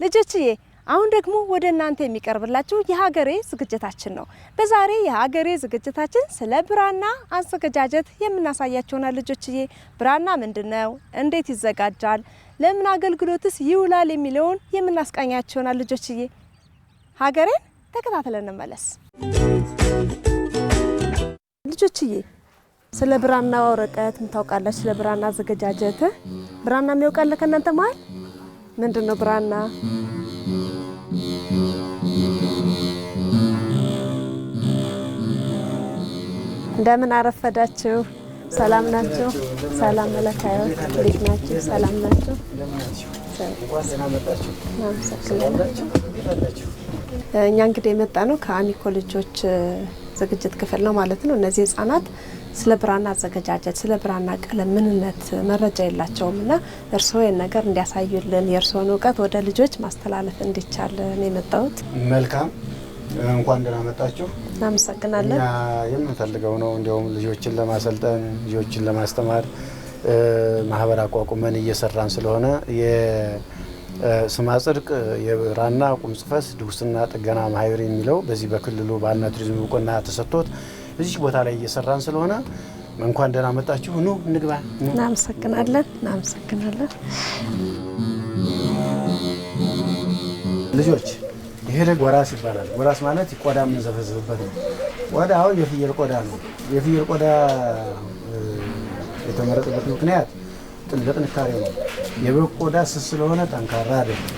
ልጆችዬ አሁን ደግሞ ወደ እናንተ የሚቀርብላችሁ የሀገሬ ዝግጅታችን ነው። በዛሬ የሀገሬ ዝግጅታችን ስለ ብራና አዘገጃጀት የምናሳያችሁና ልጆችዬ ብራና ምንድነው፣ እንዴት ይዘጋጃል፣ ለምን አገልግሎትስ ይውላል የሚለውን የምናስቃኛችሁና ልጆችዬ ሀገሬን ተከታተለን እንመለስ። ልጆችዬ ስለ ብራና ወረቀት ምታውቃላችሁ? ስለ ብራና አዘገጃጀት ብራና የሚያውቃለ ከእናንተ መሃል ምንድነው ብራና? እንደምን አረፈዳችሁ? ሰላም ናችሁ? ሰላም መለካዩ እንዴት ናችሁ? ሰላም ናችሁ? እኛ እንግዲህ የመጣ ነው ከአሚኮ ልጆች ዝግጅት ክፍል ነው ማለት ነው። እነዚህ ህጻናት ስለ ብራና አዘገጃጀት ስለ ብራና ቀለም ምንነት መረጃ የላቸውምና እርስዎ የነገር እንዲያሳዩልን የእርስዎን ዕውቀት ወደ ልጆች ማስተላለፍ እንዲቻል ነው የመጣሁት። መልካም እንኳን ደህና መጣችሁ። እናመሰግናለን። የምንፈልገው ነው እንዲያውም ልጆችን ለማሰልጠን ልጆችን ለማስተማር ማህበር አቋቁመን እየሰራን ስለሆነ የስማ ጽድቅ የብራና ቁም ጽፈት ድጉስና ጥገና ማህበር የሚለው በዚህ በክልሉ ባህልና ቱሪዝም እውቅና ተሰጥቶት እዚህ ቦታ ላይ እየሰራን ስለሆነ እንኳን ደህና መጣችሁ። ኑ እንግባ። እናመሰግናለን። እናመሰግናለን ልጆች። ይሄ ጎራስ ይባላል። ጎራስ ማለት ቆዳ የምንዘፈዝፍበት ነው። ቆዳው የፍየል ቆዳ ነው። የፍየል ቆዳ የተመረጠበት ምክንያት ለጥንካሬ ነው። የበግ ቆዳ ስስ ስለሆነ ጠንካራ አይደለም።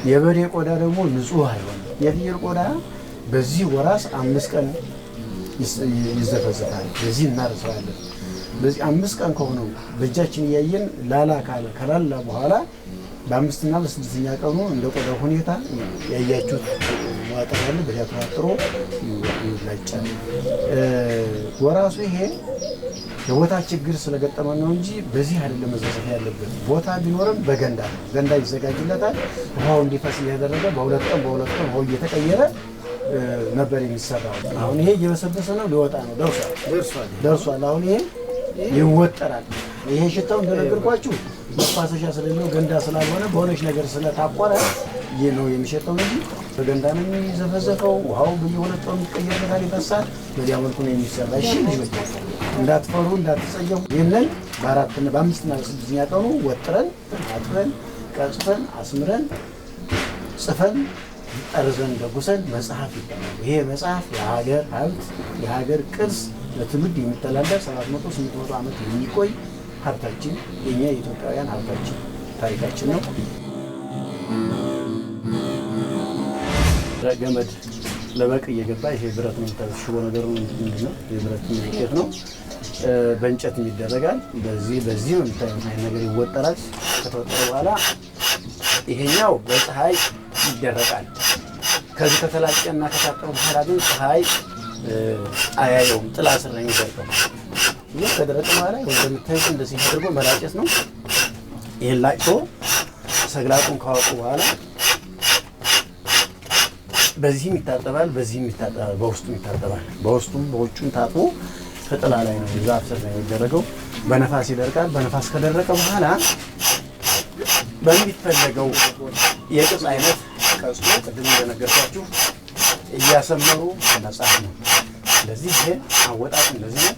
የበሬ ቆዳ ደግሞ ንጹህ አይሆንም። የፍየል ቆዳ በዚህ ጎራስ 5 ቀን ይዘፈዝፋል። በዚህ እናርሰዋለን። በዚህ 5 ቀን ከሆነው በእጃችን እያየን ላላ ካለ ከላላ በኋላ በ5ና በ6ኛ ቀኑ እንደ ቆዳው ሁኔታ ያያችሁት ዋጠር ያለ በዚያ ተዋጥሮ ይላጫል። ጎራሱ ይሄ የቦታ ችግር ስለገጠመን ነው እንጂ በዚህ አይደለም መዘፈፍ ያለበት። ቦታ ቢኖርም በገንዳ ነው። ገንዳ ይዘጋጅለታል። ውሃው እንዲፈስ እያደረገ በሁለት ቀን ውሃው እየተቀየረ ነበር የሚሰራው። አሁን ይሄ እየበሰበሰ ነው፣ ሊወጣ ነው። ደርሷል። አሁን ይሄ ይወጠራል። ይሄ ሽታው እንደነገርኳችሁ መፋሰሻ ስለሌለው ገንዳ ስላልሆነ በሆነች ነገር ስለታቆረ ይሄ ነው የሚሸጠው እንጂ በገንዳ ነው የሚዘፈዘፈው። ውሃው በየሁለት ቀኑ ይቀየርበታል፣ ይፈሳል። በዚያ መልኩ ነው የሚሰራ። እሺ ልጆች እንዳትፈሩ፣ እንዳትጸየፉ። ይሄንን በ5ና በ6ኛ ቀኑ ወጥረን አጥበን ቀጽፈን አስምረን ጽፈን ጠርዘን ደጉሰን መጽሐፍ ይባላል። ይሄ መጽሐፍ የሀገር ሀብት የሀገር ቅርስ ለትውልድ የሚተላለፍ 700-800 ዓመት የሚቆይ ሀብታችን የኛ የኢትዮጵያውያን ሀብታችን ታሪካችን ነው። ገመድ ለበቅ እየገባ ይሄ ብረት ነው ተሽቦ ነገሩ ምንድነው? የብረት ውጤት ነው። በእንጨት ይደረጋል። በዚህ ነው የምታዩት ነገር ይወጠራል። ከተወጠረ በኋላ ይሄኛው በፀሐይ ይደረቃል። ከዚህ ከተላጨና ከታጠበ በኋላ ግን ፀሐይ አያየውም፣ ጥላ ስር ነው የሚደርቀው። ይህ ከደረቀ በኋላ እንደምታዩት እንደዚህ አድርጎ መላጨት ነው። ይሄን ላጭቶ ሰግላጡን ካወጡ በኋላ በዚህም ይታጠባል፣ በዚህም ይታጠባል፣ በውስጡም ይታጠባል። በውስጡም በውጩም ታጥቦ ከጥላ ላይ ነው ዛፍ ስር ነው የሚደረገው። በነፋስ ይደርቃል። በነፋስ ከደረቀ በኋላ በሚፈለገው የቅጽ አይነት ቀጽሎ ቅድም እንደነገርኳችሁ እያሰመሩ መጻፍ ነው። ስለዚህ ይሄ አወጣጥ እንደዚህ ነው።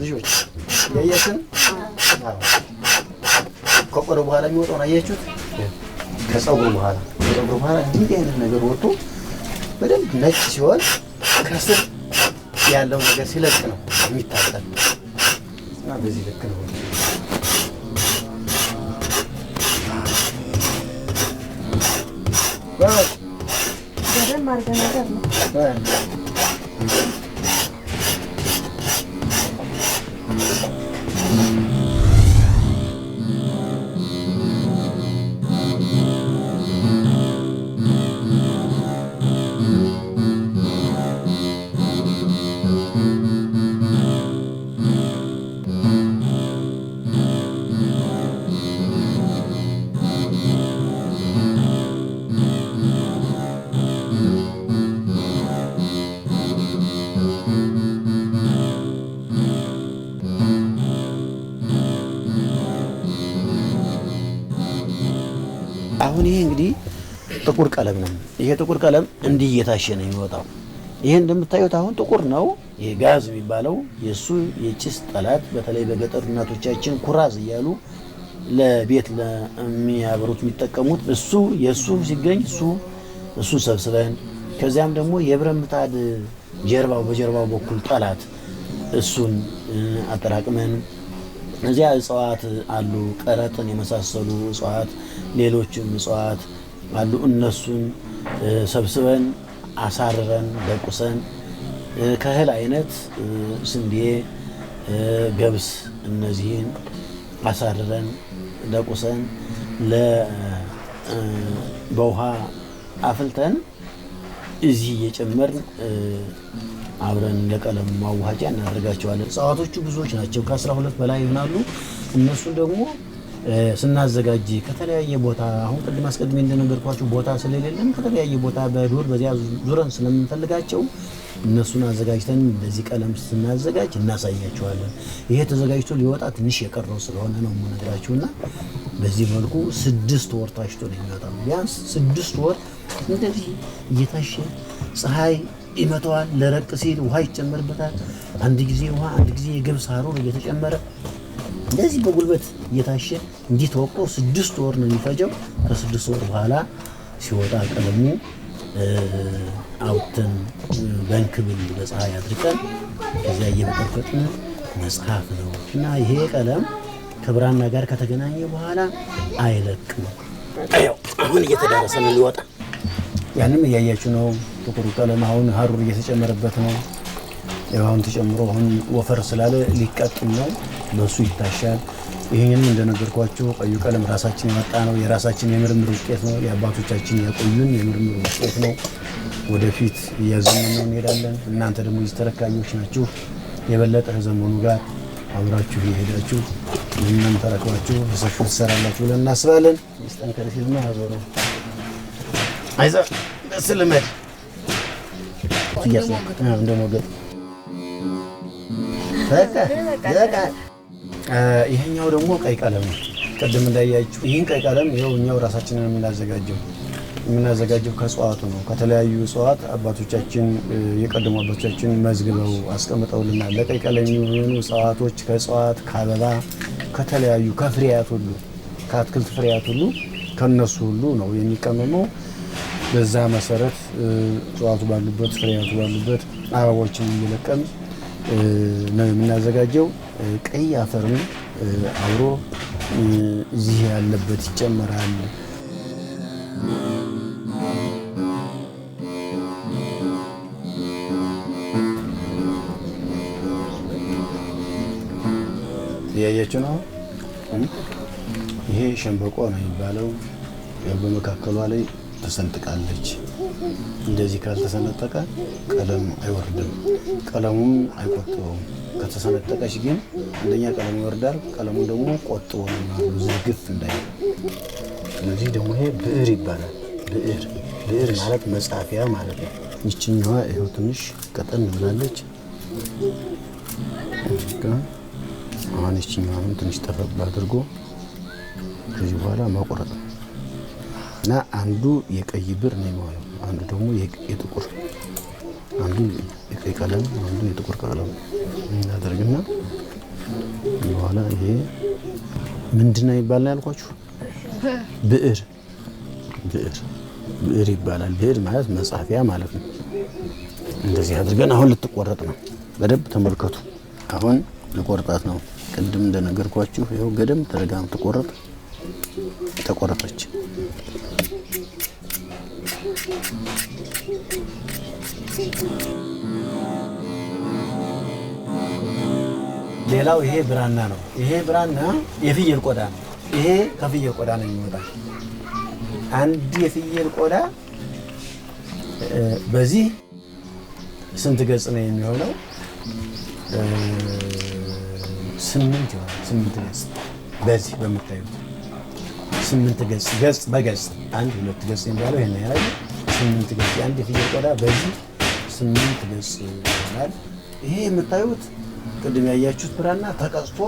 ልጆች ያያችሁን ከቆዳው በኋላ የሚወጣውን አያችሁት? ከፀጉሩ በኋላ እንዲህ አይነት ነገር ወጥቶ በደንብ ነጭ ሲሆን ከስር ያለው ነገር ሲለቅ ነው የሚታጠብ እና በዚህ ልክ ነው። በደንብ አድርገን ነገር ነው። አሁን ይሄ እንግዲህ ጥቁር ቀለም ነው። ይሄ ጥቁር ቀለም እንዲህ እየታሸ ነው የሚወጣው። ይሄ እንደምታዩት አሁን ጥቁር ነው። ይሄ ጋዝ የሚባለው የሱ የጭስ ጠላት፣ በተለይ በገጠር እናቶቻችን ኩራዝ እያሉ ለቤት ለሚያበሩት የሚጠቀሙት እሱ የሱ ሲገኝ እሱ ሰብስበን ከዚያም ደግሞ የብረት ምጣድ በጀርባው በኩል ጠላት እሱን አጠራቅመን እዚያ እጽዋት አሉ፣ ቀረጥን የመሳሰሉ እጽዋት፣ ሌሎችም እጽዋት አሉ። እነሱን ሰብስበን አሳርረን ደቁሰን ከእህል አይነት ስንዴ፣ ገብስ እነዚህን አሳርረን ደቁሰን በውሃ አፍልተን እዚህ እየጨመርን አብረን ለቀለም ማዋሃጃ እናደርጋቸዋለን። እጽዋቶቹ ብዙዎች ናቸው፣ ከ12 በላይ ይሆናሉ። እነሱን ደግሞ ስናዘጋጅ ከተለያየ ቦታ አሁን ቅድም አስቀድሜ እንደነገርኳችሁ ቦታ ስለሌለን ከተለያየ ቦታ በዱር በዚያ ዙረን ስለምንፈልጋቸው እነሱን አዘጋጅተን እንደዚህ ቀለም ስናዘጋጅ እናሳያቸዋለን። ይሄ ተዘጋጅቶ ሊወጣ ትንሽ የቀረው ስለሆነ ነው የምነግራችሁና በዚህ መልኩ 6 ወር ታሽቶ ነው የሚወጣው። ቢያንስ 6 ወር እንደዚህ እየታሸ ፀሐይ ይመታዋል። ለረቅ ሲል ውሃ ይጨመርበታል። አንድ ጊዜ ውሃ፣ አንድ ጊዜ የገብስ ሀሩር እየተጨመረ እንደዚህ በጉልበት እየታሸ እንዲህ ተወቅጦ 6 ወር ነው የሚፈጀው። ከ6 ወር በኋላ ሲወጣ ቀለሙ አውጥተን በእንክብል በፀሐይ አድርቀን ከዚያ እየበጠበጥን መጽሐፍ ነው እና ይሄ ቀለም ከብራና ጋር ከተገናኘ በኋላ አይለቅም። አሁን እየተዳረሰ ነው ሊወጣ። ያንም እያያችሁ ነው። ጥቁሩ ቀለም አሁን ሀሩር እየተጨመረበት ነው። አሁን ተጨምሮ አሁን ወፈር ስላለ ሊቀጥም ነው። በሱ ይታሻል። ይሄንን እንደነገርኳችሁ ቀዩ ቀለም ራሳችን ያመጣ ነው። የራሳችን የምርምር ውጤት ነው። የአባቶቻችን ያቆዩን የምርምር ውጤት ነው። ወደፊት እያዘመነው እንሄዳለን። እናንተ ደግሞ ተረካቢዎች ናችሁ። የበለጠ ከዘመኑ ጋር አብራችሁ እየሄዳችሁ ምንም ተረክባችሁ በሰፊው ትሰራላችሁ ብለን እናስባለን። ይስጠንከር ሲልና አዞረ አይዛ ስለመድ እንደሞገጥ ይሄኛው ደግሞ ቀይ ቀለም ነው። ቅድም እንዳያችሁ ይህን ቀይ ቀለም ይኸው እኛው ራሳችንን የምናዘጋጀው ከእጽዋቱ ነው። ከተለያዩ እጽዋት አባቶቻችን የቀደሙ አባቶቻችን መዝግበው አስቀምጠውልናል። ለቀይ ቀለም የሚሆኑ እጽዋቶች ከእጽዋት ከአበባ ከተለያዩ ከፍሬያት ሁሉ ከአትክልት ፍሬያት ሁሉ ከነሱ ሁሉ ነው የሚቀመመው። በዛ መሰረት እጽዋቱ ባሉበት ፍሬያቱ ባሉበት አበቦችን እየለቀም ነው የምናዘጋጀው። ቀይ አፈርም አብሮ እዚህ ያለበት ይጨመራል። ያያችሁ ነው። ይሄ ሸንበቆ ነው የሚባለው። በመካከሏ ላይ ተሰንጥቃለች። እንደዚህ ካልተሰነጠቀ ቀለም አይወርድም፣ ቀለሙም አይቆጥበውም። ከተሰነጠቀች ግን አንደኛ ቀለሙ ይወርዳል፣ ቀለሙን ደግሞ ቆጥቦ ነው ዝግፍ እንዳይል። ስለዚህ ደግሞ ይሄ ብዕር ይባላል። ብዕር ማለት መጻፊያ ማለት ነው። ይችኛዋ ይኸው ትንሽ ቀጠን ብላለች። አሁን ይችኛዋንም ትንሽ ጠፈቅ አድርጎ ከዚህ በኋላ ማቆረጥ ነው እና አንዱ የቀይ ብር ነው የሚሆነው፣ አንዱ ደግሞ የጥቁር፣ አንዱ የቀይ ቀለም፣ አንዱ የጥቁር ቀለም እናደርግና በኋላ ይሄ ምንድነው ይባላል ያልኳችሁ? ብዕር ይባላል። ብዕር ማለት መጻፊያ ማለት ነው። እንደዚህ አድርገን አሁን ልትቆረጥ ነው። በደንብ ተመልከቱ። አሁን ልቆርጣት ነው። ቅድም እንደነገርኳችሁ ይኸው ገደም ተረጋም ተቆረጠች። ሌላው ይሄ ብራና ነው። ይሄ ብራና የፍየል ቆዳ ነው። ይሄ ከፍየል ቆዳ ነው የሚወጣ። አንድ የፍየል ቆዳ በዚህ ስንት ገጽ ነው የሚሆነው? 8 ይሆናል። 8 ገጽ በዚህ በምታዩት 8 ገጽ በገጽ 1 2 ገጽ የሚባለው ይሄን ያህል 8 ገጽ አንድ የፍየል ቆዳ በዚህ 8 ገጽ ይሆናል። ይሄ የምታዩት ቅድም ያያችሁት ብራና ተቀጽቶ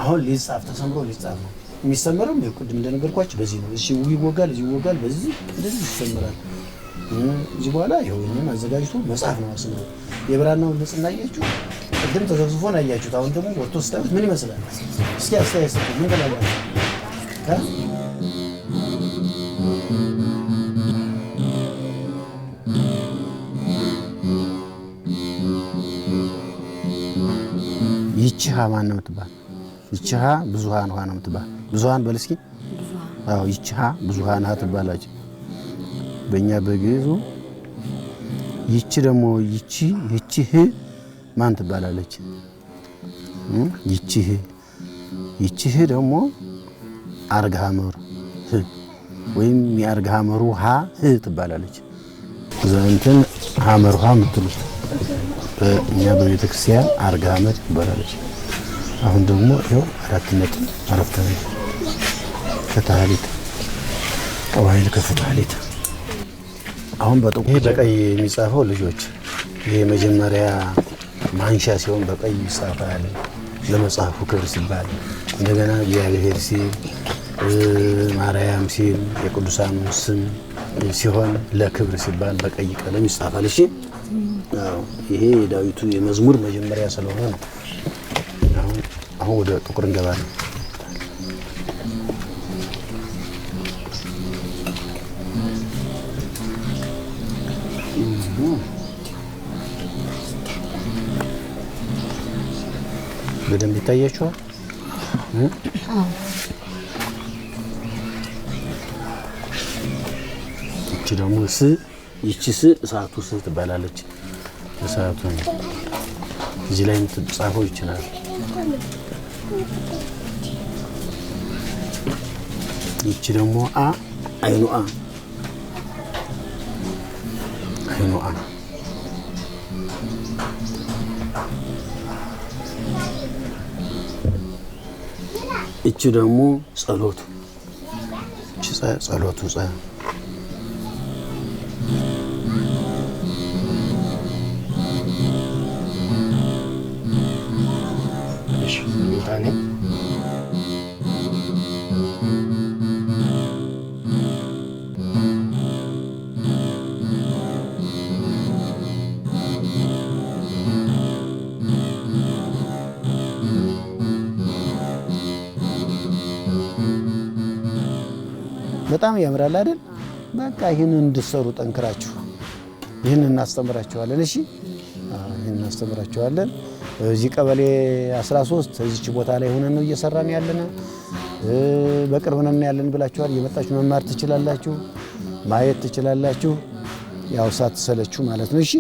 አሁን ሊጻፍ ተሰምሮ ሊጻፍ ነው። የሚሰመረው ቅድም እንደነገርኳችሁ በዚህ ነው። እሺ ይወጋል፣ እዚህ ይወጋል፣ በዚህ እንደዚህ ይሰመራል። እዚህ በኋላ ይሄንን አዘጋጅቶ መጽሐፍ ነው አስነው የብራናውን ንጽህና አያችሁ። ቅድም ተዘፍዝፎን አያችሁት። አሁን ደግሞ ወጥቶ ስታዩት ምን ይመስላል? እስኪ አስተያየት ሰጡ። ምን ትላላችሁ? ይቺ ሀ ማን ነው የምትባል? ይቺ ሀ ብዙሃን ውሃ ነው የምትባል። ብዙሃን በል እስኪ። አዎ ይቺ ሀ ብዙሃን ሀ ትባላለች በእኛ በግዕዙ። ይቺ ደግሞ ይቺ ህ ማን ትባላለች? ይቺ ህ ደግሞ አርግሃ መሩ ህ ወይም የአርግሃ መሩ ሀ ህ ትባላለች። ዘንተን ሀመሩ ሀ የምትሉት በእኛ በቤተክርስቲያን አርግሃ መር ትባላለች። አሁን ደግሞ ይኸው አራት ነጥብ አረፍተ ነገር ፍትሐሊት ቀዋይል ከፍትሐሊት። አሁን ይሄ በቀይ የሚጻፈው ልጆች ይሄ መጀመሪያ ማንሻ ሲሆን በቀይ ይጻፋል ለመጽሐፉ ክብር ሲባል። እንደገና እግዚአብሔር ሲል ማርያም ሲል የቅዱሳን ስም ሲሆን ለክብር ሲባል በቀይ ቀለም ይጻፋል። እሺ ይሄ የዳዊቱ የመዝሙር መጀመሪያ ስለሆነ ነው። አሁን ወደ ጥቁር እንገባለን። በደንብ ይታያችኋል። እቺ ደግሞ ይቺ እሳቱ ትባላለች። እሳቱ እዚህ ላይ የምትጻፈው ይችላል። ይቺ ደግሞ አይኑ እቺ ደግሞ ጸሎቱ በጣም ያምራል አይደል? በቃ ይሄንን እንድትሰሩ ጠንክራችሁ ይሄንን እናስተምራችኋለን። እሺ ይሄንን እናስተምራችኋለን። እዚህ ቀበሌ 13 እዚች ቦታ ላይ ሆነን ነው እየሰራን ያለና በቅርብ ነን ያለን ብላችኋል። እየመጣችሁ መማር ትችላላችሁ፣ ማየት ትችላላችሁ። ያው ሳትሰለችሁ ማለት ነው። እሺ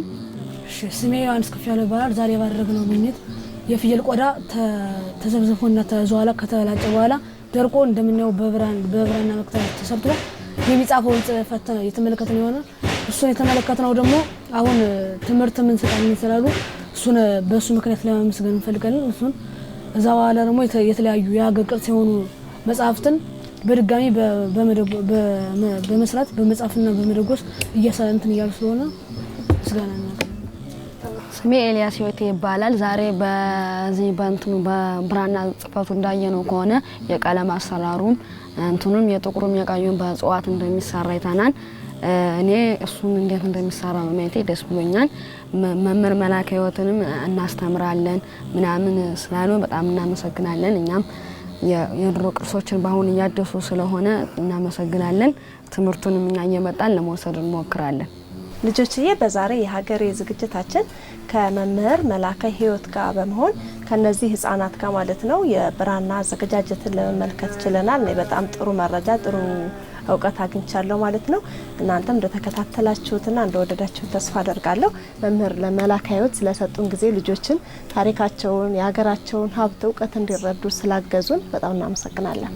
ስሜ ዮሐንስ ከፍያለሁ ይባላል። ዛሬ ባደረግነው ጉብኝት የፍየል ቆዳ ተዘብዝፎና ተዘዋላ ከተላጨ በኋላ ደርቆ እንደምናየው በብራና መክተብ ተሰርቶ የሚጻፈውን ጽፈት የተመለከተነው የሆነ እሱን የተመለከተነው ደግሞ አሁን ትምህርት ምን ስላሉ እሱን በሱ ምክንያት ለማመስገን እንፈልጋለን። እሱን እዛ በኋላ ደግሞ የተለያዩ የሀገር ቅርስ የሆኑ መጽሐፍትን በድጋሚ በመስራት በመጻፍና በመደጎስ እያሳንትን እያሉ ስለሆነ ምስጋና ነው። ስሜ ኤልያስ ህይወቴ ይባላል። ዛሬ በዚህ በብራና ጽፈቱ እንዳየነው ከሆነ የቀለም አሰራሩን እንትኑም የጥቁሩም የቀዩም በጽዋት እንደሚሰራ ይተናል። እኔ እሱን እንዴት እንደሚሰራ ማየቴ ደስ ብሎኛል። መምህር መላከ ህይወትንም እናስተምራለን ምናምን ስላሉ በጣም እናመሰግናለን። እኛም የድሮ ቅርሶችን ባሁን እያደሱ ስለሆነ እናመሰግናለን። ትምህርቱንም እኛ እየመጣን ለመውሰድ እንሞክራለን። ልጆችዬ በዛሬ የሀገሬ ዝግጅታችን ከመምህር መላከ ህይወት ጋር በመሆን ከነዚህ ህፃናት ጋር ማለት ነው የብራና አዘገጃጀትን ለመመልከት ችለናል። እኔ በጣም ጥሩ መረጃ ጥሩ እውቀት አግኝቻለሁ ማለት ነው። እናንተም እንደተከታተላችሁትና እንደወደዳችሁት ተስፋ አደርጋለሁ። መምህር ለመላከ ህይወት ስለሰጡን ጊዜ ልጆችን ታሪካቸውን የሀገራቸውን ሀብት እውቀት እንዲረዱ ስላገዙን በጣም እናመሰግናለን።